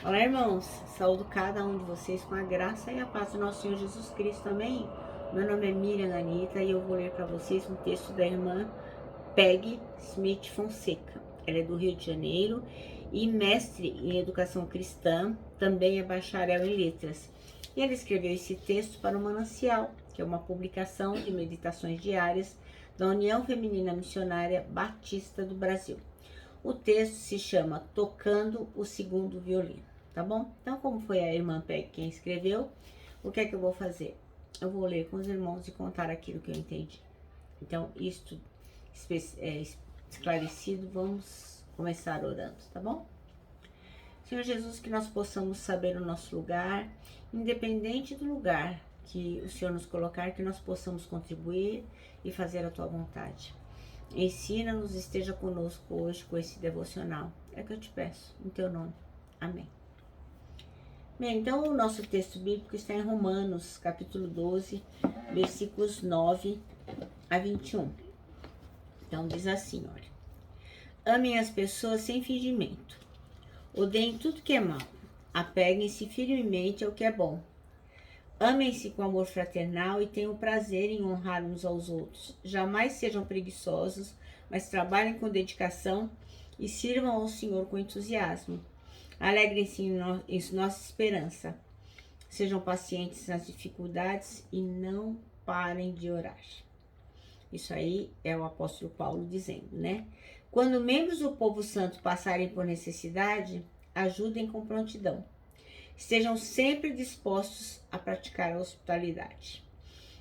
Olá, irmãos. Saúdo cada um de vocês com a graça e a paz do nosso Senhor Jesus Cristo. Amém? Meu nome é Miriam Anita e eu vou ler para vocês um texto da irmã Peggy Smith Fonseca. Ela é do Rio de Janeiro e mestre em educação cristã, também é bacharel em letras. E ela escreveu esse texto para o Manancial, que é uma publicação de meditações diárias da União Feminina Missionária Batista do Brasil. O texto se chama Tocando o Segundo Violino, tá bom? Então, como foi a irmã Peg quem escreveu, o que é que eu vou fazer? Eu vou ler com os irmãos e contar aquilo que eu entendi. Então, isto esclarecido, vamos começar orando, tá bom? Senhor Jesus, que nós possamos saber o nosso lugar, independente do lugar que o Senhor nos colocar, que nós possamos contribuir e fazer a tua vontade. Ensina-nos, esteja conosco hoje com esse devocional. É que eu te peço, em teu nome. Amém. Bem, então o nosso texto bíblico está em Romanos, capítulo 12, versículos 9 a 21. Então diz assim, olha. Amem as pessoas sem fingimento. Odeiem tudo que é mal. Apeguem-se firmemente ao que é bom. Amem-se com amor fraternal e tenham prazer em honrar uns aos outros. Jamais sejam preguiçosos, mas trabalhem com dedicação e sirvam ao Senhor com entusiasmo. Alegrem-se em nossa esperança. Sejam pacientes nas dificuldades e não parem de orar. Isso aí é o apóstolo Paulo dizendo, né? Quando membros do povo santo passarem por necessidade, ajudem com prontidão. Estejam sempre dispostos a praticar a hospitalidade.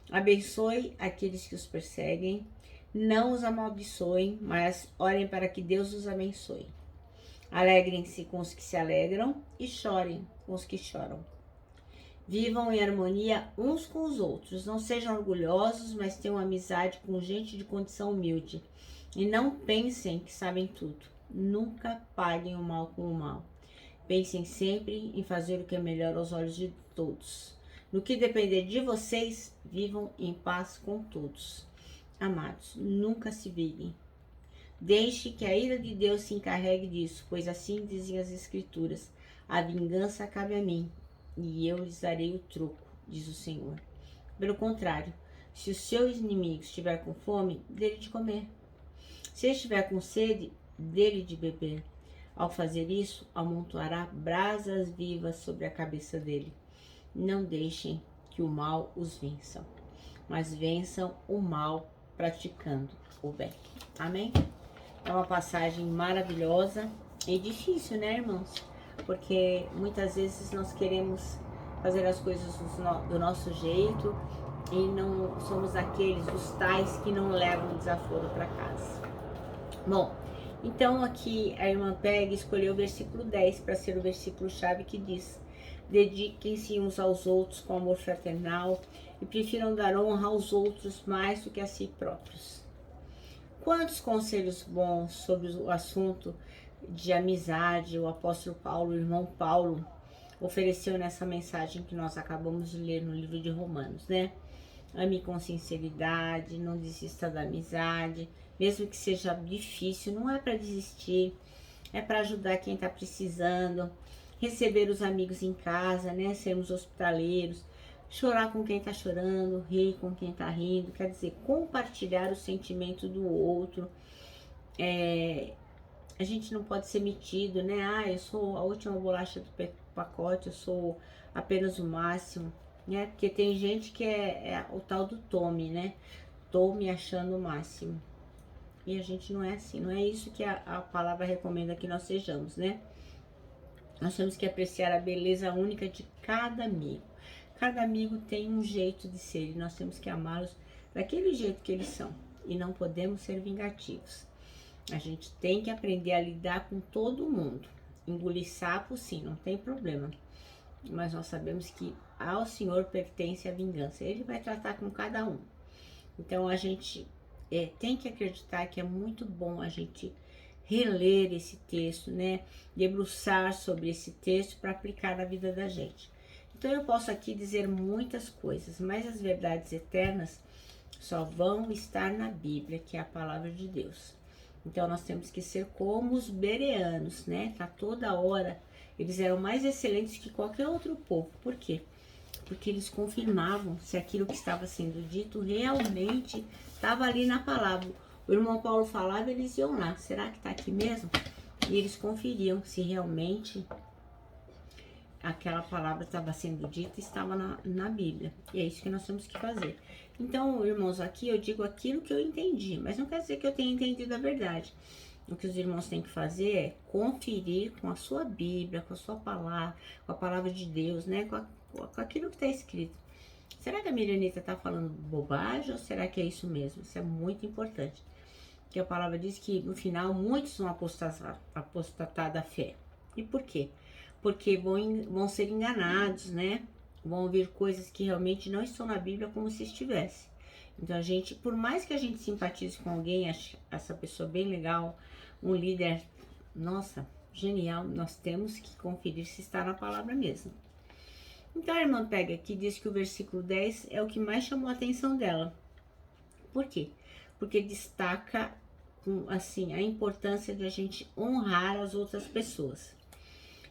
Abençoe aqueles que os perseguem. Não os amaldiçoem, mas orem para que Deus os abençoe. Alegrem-se com os que se alegram e chorem com os que choram. Vivam em harmonia uns com os outros. Não sejam orgulhosos, mas tenham amizade com gente de condição humilde. E não pensem que sabem tudo. Nunca paguem o mal com o mal. Pensem sempre em fazer o que é melhor aos olhos de todos. No que depender de vocês, vivam em paz com todos. Amados, nunca se virem. Deixe que a ira de Deus se encarregue disso, pois assim dizem as Escrituras: a vingança cabe a mim, e eu lhes darei o troco, diz o Senhor. Pelo contrário, se o seu inimigo estiver com fome, dê-lhe de comer. Se estiver com sede, dê-lhe de beber. Ao fazer isso, amontoará brasas vivas sobre a cabeça dele. Não deixem que o mal os vença, mas vençam o mal praticando o bem. Amém? É uma passagem maravilhosa e difícil, né, irmãos? Porque muitas vezes nós queremos fazer as coisas do nosso jeito e não somos aqueles, os tais que não levam desaforo para casa. Bom, então aqui a irmã Peg escolheu o versículo 10 para ser o versículo-chave que diz: dediquem-se uns aos outros com amor fraternal e prefiram dar honra aos outros mais do que a si próprios. Quantos conselhos bons sobre o assunto de amizade o apóstolo Paulo, o irmão Paulo, ofereceu nessa mensagem que nós acabamos de ler no livro de Romanos, né? Ame com sinceridade, não desista da amizade, mesmo que seja difícil, não é para desistir, é para ajudar quem está precisando, receber os amigos em casa, né? Sermos hospitaleiros, chorar com quem está chorando, rir com quem está rindo, quer dizer, compartilhar o sentimento do outro. A gente não pode ser metido, né? Ah, eu sou a última bolacha do pacote, eu sou apenas o máximo, né? Porque tem gente que é o tal do tome, né? Tô me achando o máximo. E a gente não é assim, não é isso que a palavra recomenda que nós sejamos, né? Nós temos que apreciar a beleza única de cada amigo. Cada amigo tem um jeito de ser e nós temos que amá-los daquele jeito que eles são. E não podemos ser vingativos. A gente tem que aprender a lidar com todo mundo. Engolir sapo, sim, não tem problema. Mas nós sabemos que ao Senhor pertence a vingança. Ele vai tratar com cada um. Então a gente tem que acreditar que é muito bom a gente reler esse texto, né? Debruçar sobre esse texto para aplicar na vida da gente. Então eu posso aqui dizer muitas coisas, mas as verdades eternas só vão estar na Bíblia, que é a palavra de Deus. Então nós temos que ser como os bereanos, né? Tá toda hora Eles eram mais excelentes que qualquer outro povo. Por quê? Porque eles confirmavam se aquilo que estava sendo dito realmente estava ali na palavra. O irmão Paulo falava, eles iam lá. Será que está aqui mesmo? E eles conferiam se realmente aquela palavra estava sendo dita e estava na Bíblia. E é isso que nós temos que fazer. Então, irmãos, aqui eu digo aquilo que eu entendi, mas não quer dizer que eu tenha entendido a verdade. O que os irmãos têm que fazer é conferir com a sua Bíblia, com a sua palavra, com a palavra de Deus, né? Com aquilo que está escrito. Será que a Mirianita está falando bobagem ou será que é isso mesmo? Isso é muito importante. Porque a palavra diz que no final muitos vão apostatar da fé. E por quê? Porque vão ser enganados, né? Vão ouvir coisas que realmente não estão na Bíblia como se estivesse. Então a gente, por mais que a gente simpatize com alguém, ache essa pessoa bem legal, um líder, nossa, genial, nós temos que conferir se está na palavra mesmo. Então a irmã pega aqui e diz que o versículo 10 é o que mais chamou a atenção dela. Por quê? Porque destaca assim a importância de a gente honrar as outras pessoas.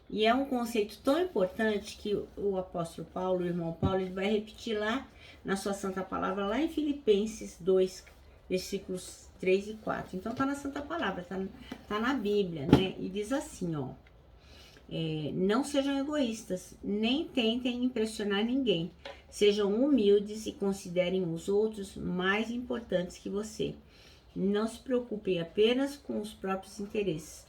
E é um conceito tão importante que o apóstolo Paulo, o irmão Paulo, ele vai repetir lá na sua santa palavra, lá em Filipenses 2, versículos 3 e 4. Então tá na santa palavra, tá na Bíblia, né? E diz assim, ó. Não sejam egoístas, nem tentem impressionar ninguém. Sejam humildes e considerem os outros mais importantes que você. Não se preocupem apenas com os próprios interesses,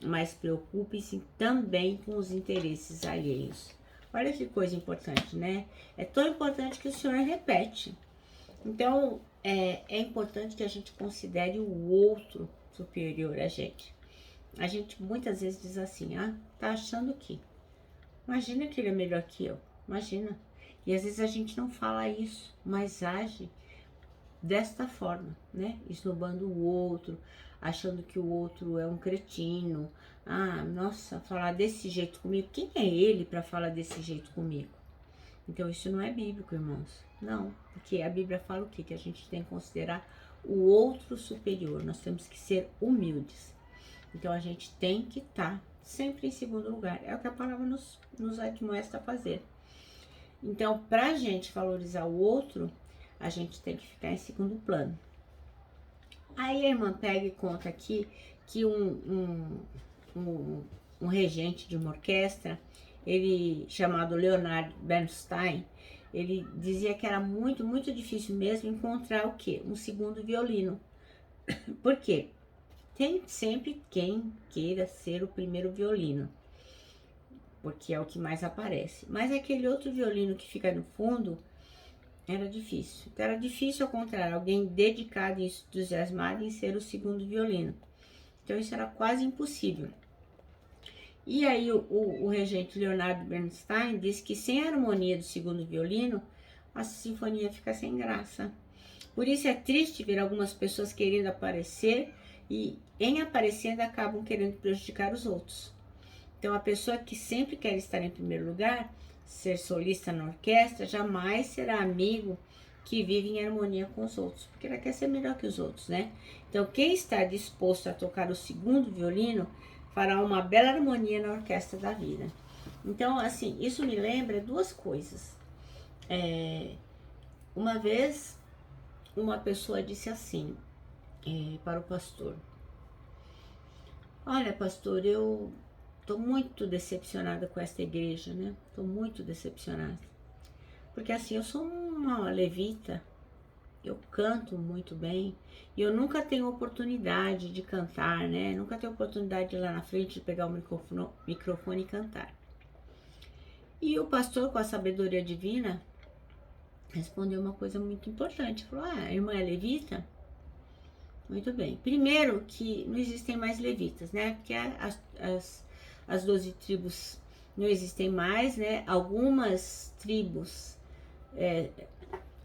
mas preocupem-se também com os interesses alheios. Olha que coisa importante, né? É tão importante que o Senhor repete. Então, é importante que a gente considere o outro superior a gente. A gente muitas vezes diz assim, tá achando que? Imagina que ele é melhor que eu, imagina. E às vezes a gente não fala isso, mas age desta forma, né? Esnobando o outro, achando que o outro é um cretino. Nossa, falar desse jeito comigo, quem é ele para falar desse jeito comigo? Então isso não é bíblico, irmãos. Não, porque a Bíblia fala o quê? Que a gente tem que considerar o outro superior, nós temos que ser humildes. Então a gente tem que estar sempre em segundo lugar. É o que a palavra nos admoesta a fazer. Então, pra gente valorizar o outro, a gente tem que ficar em segundo plano. Aí a irmã pega e conta aqui que um regente de uma orquestra, ele chamado Leonard Bernstein, ele dizia que era muito, muito difícil mesmo encontrar o quê? Um segundo violino. Por quê? Tem sempre quem queira ser o primeiro violino, porque é o que mais aparece. Mas aquele outro violino que fica no fundo era difícil. Então era difícil encontrar alguém dedicado e entusiasmado em ser o segundo violino. Então isso era quase impossível. E aí o regente Leonard Bernstein disse que sem a harmonia do segundo violino, a sinfonia fica sem graça. Por isso é triste ver algumas pessoas querendo aparecer e em aparecendo acabam querendo prejudicar os outros. Então a pessoa que sempre quer estar em primeiro lugar, ser solista na orquestra, jamais será amigo que vive em harmonia com os outros, porque ela quer ser melhor que os outros, né? Então quem está disposto a tocar o segundo violino fará uma bela harmonia na orquestra da vida. Então, assim, isso me lembra duas coisas. Uma vez, uma pessoa disse assim para o pastor: olha, pastor, eu tô muito decepcionada com esta igreja, né? Tô muito decepcionada. Porque assim, eu sou uma levita, eu canto muito bem, e eu nunca tenho oportunidade de cantar, né? Nunca tenho oportunidade de ir lá na frente, de pegar o microfone e cantar. E o pastor, com a sabedoria divina, respondeu uma coisa muito importante. Falou, a irmã é levita? Muito bem. Primeiro que não existem mais levitas, né? Porque as 12 tribos não existem mais, né? Algumas tribos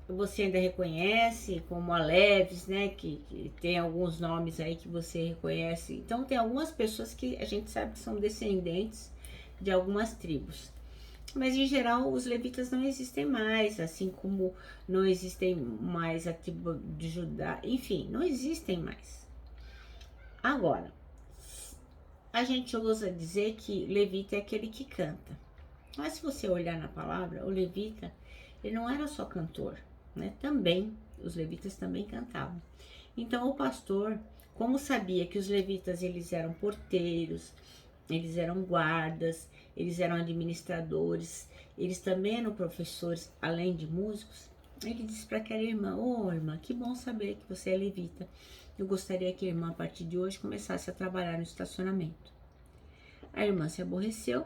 você ainda reconhece, como a Leves, né? Que tem alguns nomes aí que você reconhece. Então tem algumas pessoas que a gente sabe que são descendentes de algumas tribos. Mas em geral os levitas não existem mais, assim como não existem mais a tribo de Judá, enfim, não existem mais. Agora, a gente ousa dizer que levita é aquele que canta. Mas se você olhar na palavra, o levita, ele não era só cantor, né? Também, os levitas também cantavam. Então o pastor, como sabia que os levitas eles eram porteiros, eles eram guardas, eles eram administradores, eles também eram professores, além de músicos, ele disse para aquela irmã: ô irmã, que bom saber que você é levita. Eu gostaria que a irmã, a partir de hoje, começasse a trabalhar no estacionamento. A irmã se aborreceu,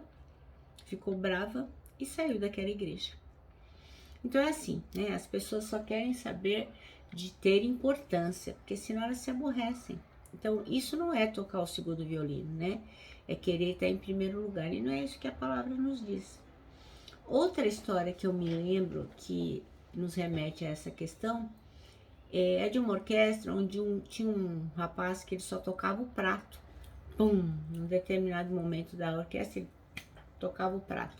ficou brava e saiu daquela igreja. Então é assim, né? As pessoas só querem saber de ter importância, porque senão elas se aborrecem. Então isso não é tocar o segundo violino, né? É querer estar em primeiro lugar, e não é isso que a palavra nos diz. Outra história que eu me lembro que nos remete a essa questão é de uma orquestra onde tinha um rapaz que ele só tocava o prato. Pum! Num determinado momento da orquestra ele tocava o prato.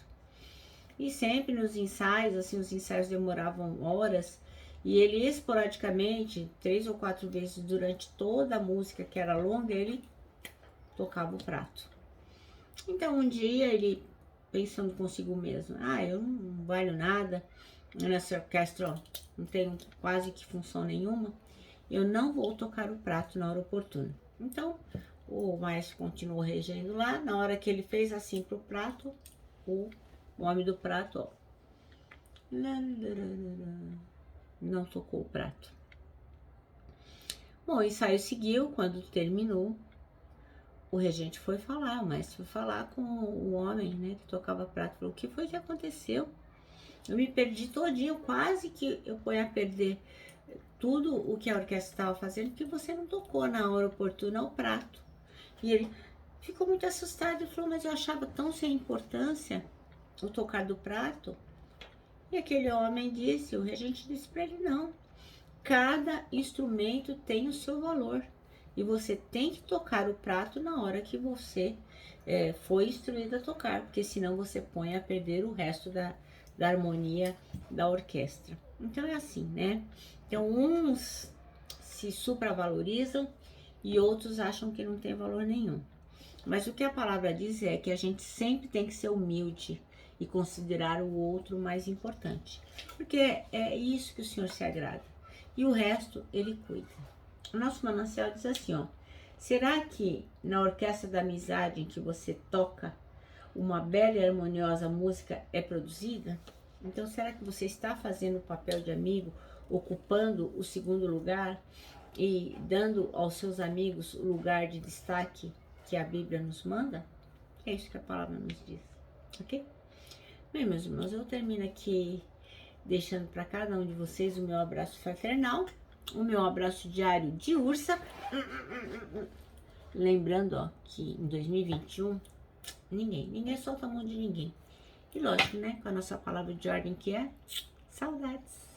E sempre nos ensaios, assim, os ensaios demoravam horas, e ele esporadicamente, 3 ou 4 vezes durante toda a música, que era longa, ele tocava o prato. Então um dia ele, pensando consigo mesmo: eu não valho nada, nessa orquestra, ó, não tenho quase que função nenhuma, eu não vou tocar o prato na hora oportuna. Então o maestro continuou regendo lá. Na hora que ele fez assim pro prato, o homem do prato, ó, não tocou o prato. Bom, o ensaio seguiu. Quando terminou, o regente foi falar, o maestro foi falar com o homem, né, que tocava prato. Falou: o que foi que aconteceu? Eu me perdi todinho, quase que eu ponho a perder tudo o que a orquestra estava fazendo, porque você não tocou na hora oportuna o prato. E ele ficou muito assustado e falou: mas eu achava tão sem importância o tocar do prato. E aquele homem disse, o regente disse para ele: não, cada instrumento tem o seu valor, e você tem que tocar o prato na hora que você foi instruído a tocar, porque senão você põe a perder o resto da harmonia da orquestra. Então é assim, né? Então uns se supravalorizam e outros acham que não tem valor nenhum. Mas o que a palavra diz é que a gente sempre tem que ser humilde e considerar o outro mais importante, porque é isso que o Senhor se agrada, e o resto ele cuida. O nosso manancial diz assim, ó: será que na orquestra da amizade em que você toca, uma bela e harmoniosa música é produzida? Então será que você está fazendo o papel de amigo, ocupando o segundo lugar e dando aos seus amigos o lugar de destaque que a Bíblia nos manda? É isso que a palavra nos diz, ok? Bem, meus irmãos, eu termino aqui deixando para cada um de vocês o meu abraço fraternal, o meu abraço diário de ursa. Lembrando, ó, que em 2021 ninguém solta a mão de ninguém. E lógico, né, com a nossa palavra de ordem, que é saudades.